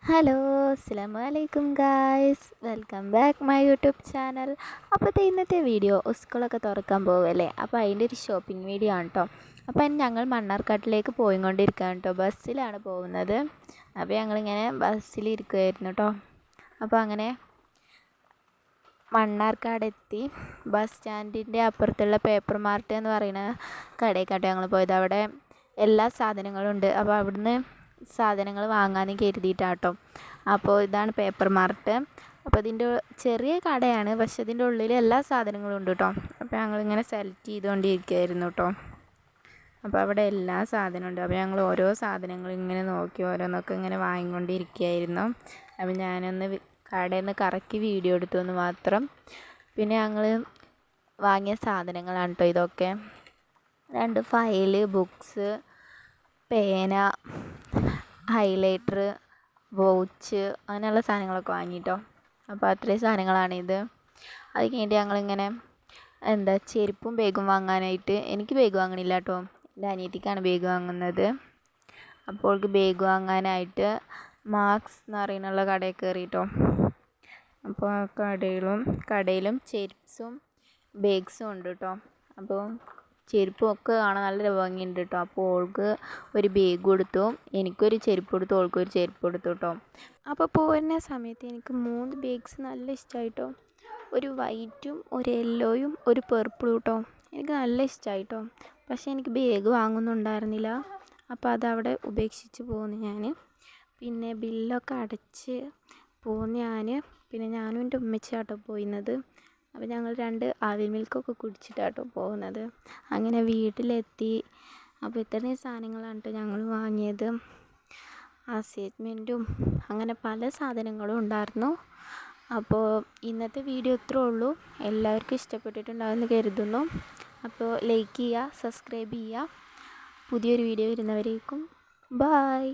Hello, അസ്സലാമു അലൈക്കും guys. Welcome back my YouTube channel. അപ്പോൾ ഇന്നത്തെ വീഡിയോ സ്കൂളൊക്കെ തുറക്കാൻ പോകുമല്ലേ, അപ്പോൾ അതിൻ്റെ ഒരു ഷോപ്പിംഗ് വീഡിയോ ആണ് കേട്ടോ. അപ്പോൾ ഞങ്ങൾ മണ്ണാർക്കാട്ടിലേക്ക് പോയിക്കൊണ്ടിരിക്കുകയാണ് കേട്ടോ. ബസ്സിലാണ് പോകുന്നത്. അപ്പോൾ ഞങ്ങളിങ്ങനെ ബസ്സിലിരിക്കുമായിരുന്നു കേട്ടോ. അപ്പോൾ അങ്ങനെ മണ്ണാർക്കാടെത്തി. ബസ് സ്റ്റാൻഡിൻ്റെ അപ്പുറത്തുള്ള പേപ്പർ മാർട്ട് എന്ന് പറയുന്ന കടയിലേക്കാട്ടോ ഞങ്ങൾ പോയത്. അവിടെ എല്ലാ സാധനങ്ങളും ഉണ്ട്. അപ്പോൾ അവിടുന്ന് സാധനങ്ങൾ വാങ്ങാമെന്ന് കരുതിയിട്ടാട്ടോ. അപ്പോൾ ഇതാണ് പേപ്പർ മാർട്ട്. അപ്പോൾ ഇതിൻ്റെ ചെറിയ കടയാണ്, പക്ഷെ ഇതിൻ്റെ ഉള്ളിൽ എല്ലാ സാധനങ്ങളും ഉണ്ട് കേട്ടോ. അപ്പോൾ ഞങ്ങളിങ്ങനെ സെലക്ട് ചെയ്തുകൊണ്ടിരിക്കുകയായിരുന്നു കേട്ടോ. അപ്പോൾ അവിടെ എല്ലാ സാധനവും ഉണ്ട്. അപ്പോൾ ഞങ്ങൾ ഓരോ സാധനങ്ങൾ ഇങ്ങനെ നോക്കി ഓരോന്നൊക്കെ ഇങ്ങനെ വാങ്ങിക്കൊണ്ടിരിക്കുകയായിരുന്നു. അപ്പോൾ ഞാനൊന്ന് കടയിൽ നിന്ന് കറക്കി വീഡിയോ എടുത്തു എന്ന് മാത്രം. പിന്നെ ഞങ്ങൾ വാങ്ങിയ സാധനങ്ങളാണ് കേട്ടോ ഇതൊക്കെ. 2 ഫയല്, ബുക്സ്, പേന, ഹൈലൈറ്റർ, വൗച്ച്, അങ്ങനെയുള്ള സാധനങ്ങളൊക്കെ വാങ്ങിയിട്ടോ. അപ്പോൾ അത്രയും സാധനങ്ങളാണിത്. അത് കഴിഞ്ഞിട്ട് ഞങ്ങളിങ്ങനെ ചെരുപ്പും ബാഗും വാങ്ങാനായിട്ട്, എനിക്ക് ബാഗ് വാങ്ങണില്ല കേട്ടോ, എൻ്റെ അനിയത്തിക്കാണ് ബാഗ് വാങ്ങുന്നത്. അപ്പോൾ അവൾക്ക് ബാഗ് വാങ്ങാനായിട്ട് മാർക്സ് എന്ന് പറയുന്നുള്ള കടയിൽ കയറിയിട്ടോ. അപ്പോൾ ആ കടയിലും ചെരുപ്സും ബാഗ്സും ഉണ്ട് കേട്ടോ. അപ്പോൾ ചെരുപ്പും ഒക്കെ കാണാൻ നല്ല ഭംഗിയുണ്ട് കേട്ടോ. അപ്പോൾ ഓൾക്ക് ഒരു ബാഗ് കൊടുത്തു, എനിക്കൊരു ചെരുപ്പ് കൊടുത്തു, ഓൾക്കൊരു ചെരുപ്പ് കൊടുത്തു കേട്ടോ. അപ്പോൾ പോകുന്ന സമയത്ത് എനിക്ക് 3 ബാഗ്സ് നല്ല ഇഷ്ടമായിട്ടോ. ഒരു വൈറ്റും, ഒരു യെല്ലോയും, ഒരു പർപ്പിളും കേട്ടോ. എനിക്ക് നല്ല ഇഷ്ടമായിട്ടോ. പക്ഷേ എനിക്ക് ബാഗ് വാങ്ങുന്നുണ്ടായിരുന്നില്ല. അപ്പോൾ അതവിടെ ഉപേക്ഷിച്ച് പോന്നു ഞാൻ. പിന്നെ ബില്ലൊക്കെ അടച്ച് പോന്നു ഞാൻ. പിന്നെ ഞാനും എൻ്റെ ഉമ്മച്ചിയാട്ടോ പോയിരുന്നത്. അപ്പോൾ ഞങ്ങൾ 2 ആവിൽ മിൽക്കൊക്കെ കുടിച്ചിട്ടാട്ടോ പോകുന്നത്. അങ്ങനെ വീട്ടിലെത്തി. അപ്പോൾ ഇത്രയും സാധനങ്ങളാണ് കേട്ടോ ഞങ്ങൾ വാങ്ങിയത്. അസൈൻമെൻറ്റും അങ്ങനെ പല സാധനങ്ങളും ഉണ്ടായിരുന്നു. അപ്പോൾ ഇന്നത്തെ വീഡിയോ ഇത്രേ ഉള്ളൂ. എല്ലാവർക്കും ഇഷ്ടപ്പെട്ടിട്ടുണ്ടാകുമെന്ന് കരുതുന്നു. അപ്പോൾ ലൈക്ക് ചെയ്യുക, സബ്സ്ക്രൈബ് ചെയ്യുക. പുതിയൊരു വീഡിയോ വരുന്നവരേക്കും ബായ്.